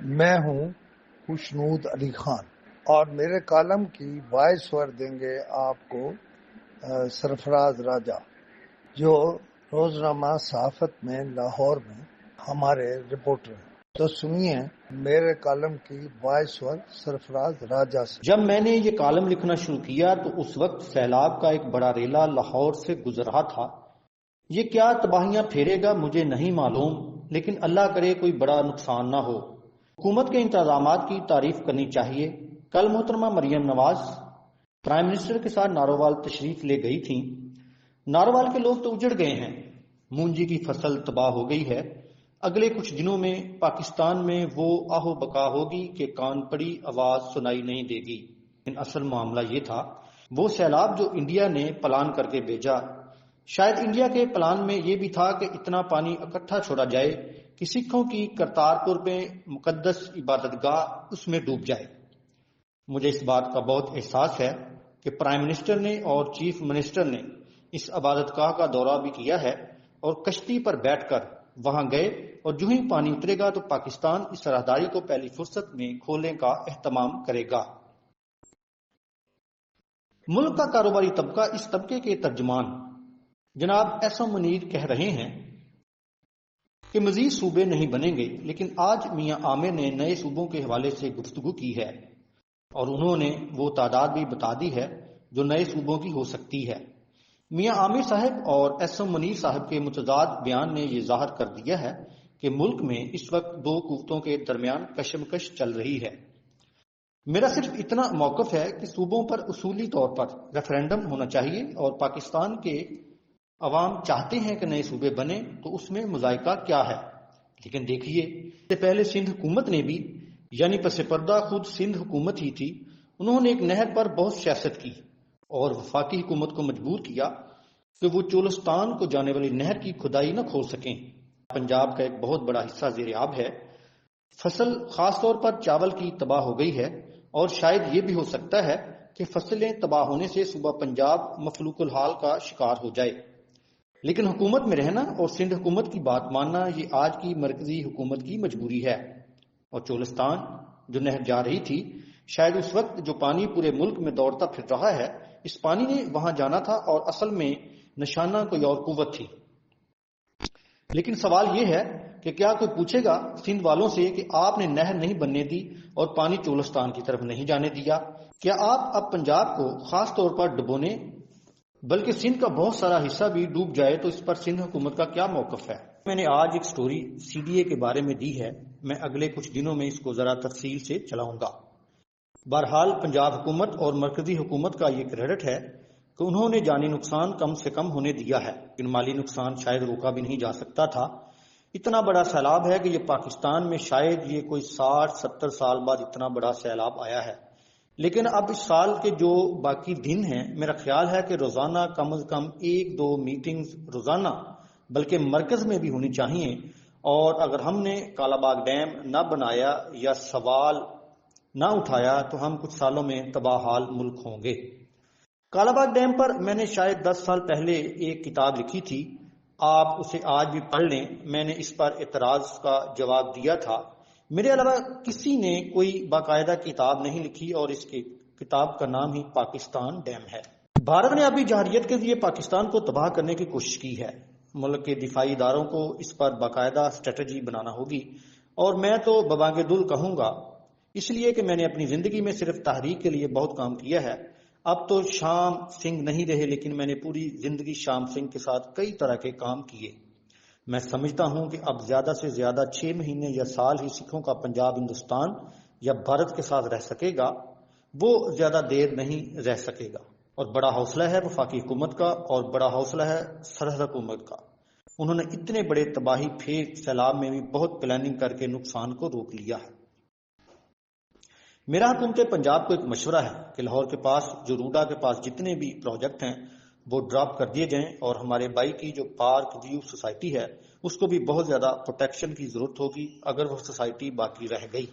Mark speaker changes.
Speaker 1: میں ہوں خوشنود علی خان اور میرے کالم کی وائس اوور دیں گے آپ کو سرفراز راجہ، جو روزنامہ صحافت میں لاہور میں ہمارے رپورٹر ہیں۔ تو سنیے میرے کالم کی وائس اوور سرفراز راجہ سے۔
Speaker 2: جب میں نے یہ کالم لکھنا شروع کیا تو اس وقت سیلاب کا ایک بڑا ریلا لاہور سے گزر رہا تھا۔ یہ کیا تباہیاں پھیرے گا مجھے نہیں معلوم، لیکن اللہ کرے کوئی بڑا نقصان نہ ہو۔ حکومت کے انتظامات کی تعریف کرنی چاہیے۔ کل محترمہ مریم نواز پرائم منسٹر کے ساتھ نارووال تشریف لے گئی تھیں۔ نارووال کے لوگ تو اجڑ گئے ہیں، مونجی کی فصل تباہ ہو گئی ہے۔ اگلے کچھ دنوں میں پاکستان میں وہ آہو بقا ہوگی کہ کان پڑی آواز سنائی نہیں دے گی۔ لیکن اصل معاملہ یہ تھا، وہ سیلاب جو انڈیا نے پلان کر کے بھیجا، شاید انڈیا کے پلان میں یہ بھی تھا کہ اتنا پانی اکٹھا چھوڑا جائے کہ سکھوں کی کرتارپور میں مقدس عبادت گاہ اس میں ڈوب جائے۔ مجھے اس بات کا بہت احساس ہے کہ پرائم منسٹر نے اور چیف منسٹر نے اس عبادت گاہ کا دورہ بھی کیا ہے اور کشتی پر بیٹھ کر وہاں گئے، اور جو ہی پانی اترے گا تو پاکستان اس راہداری کو پہلی فرصت میں کھولنے کا اہتمام کرے گا۔ ملک کا کاروباری طبقہ، اس طبقے کے ترجمان جناب ایس ایم منیر کہہ رہے ہیں کہ مزید صوبے نہیں بنیں گے، لیکن آج میاں عامر نے نئے صوبوں کے حوالے سے گفتگو کی ہے اور انہوں نے وہ تعداد بھی بتا دی ہے جو نئے صوبوں کی ہو سکتی ہے۔ میاں عامر صاحب اور ایس ایم منیر صاحب کے متضاد بیان نے یہ ظاہر کر دیا ہے کہ ملک میں اس وقت دو قوتوں کے درمیان کشمکش چل رہی ہے۔ میرا صرف اتنا موقف ہے کہ صوبوں پر اصولی طور پر ریفرینڈم ہونا چاہیے، اور پاکستان کے عوام چاہتے ہیں کہ نئے صوبے بنے، تو اس میں مذائقہ کیا ہے؟ لیکن دیکھیے، اس سے پہلے سندھ حکومت نے بھی، یعنی پس پردہ خود سندھ حکومت ہی تھی، انہوں نے ایک نہر پر بہت سیاست کی اور وفاقی حکومت کو مجبور کیا کہ وہ چولستان کو جانے والی نہر کی کھدائی نہ کھول سکیں۔ پنجاب کا ایک بہت بڑا حصہ زیر آب ہے، فصل خاص طور پر چاول کی تباہ ہو گئی ہے، اور شاید یہ بھی ہو سکتا ہے کہ فصلیں تباہ ہونے سے صوبہ پنجاب مفلوق الحال کا شکار ہو جائے۔ لیکن حکومت میں رہنا اور سندھ حکومت کی بات ماننا یہ آج کی مرکزی حکومت کی مجبوری ہے۔ اور چولستان جو نہر جا رہی تھی، شاید اس وقت جو پانی پورے ملک میں دوڑتا پھر رہا ہے، اس پانی نے وہاں جانا تھا اور اصل میں نشانہ کوئی اور قوت تھی۔ لیکن سوال یہ ہے کہ کیا کوئی پوچھے گا سندھ والوں سے کہ آپ نے نہر نہیں بننے دی اور پانی چولستان کی طرف نہیں جانے دیا؟ کیا آپ اب پنجاب کو خاص طور پر ڈبونے بلکہ سندھ کا بہت سارا حصہ بھی ڈوب جائے تو اس پر سندھ حکومت کا کیا موقف ہے؟ میں نے آج ایک سٹوری سی ڈی اے کے بارے میں دی ہے، میں اگلے کچھ دنوں میں اس کو ذرا تفصیل سے چلاؤں گا۔ بہرحال پنجاب حکومت اور مرکزی حکومت کا یہ کریڈٹ ہے کہ انہوں نے جانی نقصان کم سے کم ہونے دیا ہے، لیکن مالی نقصان شاید روکا بھی نہیں جا سکتا تھا۔ اتنا بڑا سیلاب ہے کہ یہ پاکستان میں شاید یہ کوئی 60-70 سال بعد اتنا بڑا سیلاب آیا ہے۔ لیکن اب اس سال کے جو باقی دن ہیں، میرا خیال ہے کہ روزانہ کم از کم 1-2 میٹنگز روزانہ بلکہ مرکز میں بھی ہونی چاہیے، اور اگر ہم نے کالا باغ ڈیم نہ بنایا یا سوال نہ اٹھایا تو ہم کچھ سالوں میں تباہ حال ملک ہوں گے۔ کالا باغ ڈیم پر میں نے شاید 10 سال پہلے ایک کتاب لکھی تھی، آپ اسے آج بھی پڑھ لیں۔ میں نے اس پر اعتراض کا جواب دیا تھا۔ میرے علاوہ کسی نے کوئی باقاعدہ کتاب نہیں لکھی، اور اس کی کتاب کا نام ہی پاکستان ڈیم ہے۔ بھارت نے ابھی جارحیت کے ذریعے پاکستان کو تباہ کرنے کی کوشش کی ہے۔ ملک کے دفاعی اداروں کو اس پر باقاعدہ اسٹریٹجی بنانا ہوگی، اور میں تو ببانگ دل کہوں گا، اس لیے کہ میں نے اپنی زندگی میں صرف تحریک کے لیے بہت کام کیا ہے۔ اب تو شام سنگھ نہیں رہے، لیکن میں نے پوری زندگی شام سنگھ کے ساتھ کئی طرح کے کام کیے۔ میں سمجھتا ہوں کہ اب زیادہ سے زیادہ 6 مہینے یا سال ہی سکھوں کا پنجاب ہندوستان یا بھارت کے ساتھ رہ سکے گا، وہ زیادہ دیر نہیں رہ سکے گا۔ اور بڑا حوصلہ ہے وفاقی حکومت کا، اور بڑا حوصلہ ہے سرحد حکومت کا۔ انہوں نے اتنے بڑے تباہی پھیر سیلاب میں بھی بہت پلاننگ کر کے نقصان کو روک لیا ہے۔ میرا حکومت پنجاب کو ایک مشورہ ہے کہ لاہور کے پاس جو روڈا کے پاس جتنے بھی پروجیکٹ ہیں وہ ڈراپ کر دیے جائیں، اور ہمارے بائی کی جو پارک ویو سوسائٹی ہے اس کو بھی بہت زیادہ پروٹیکشن کی ضرورت ہوگی اگر وہ سوسائٹی باقی رہ گئی۔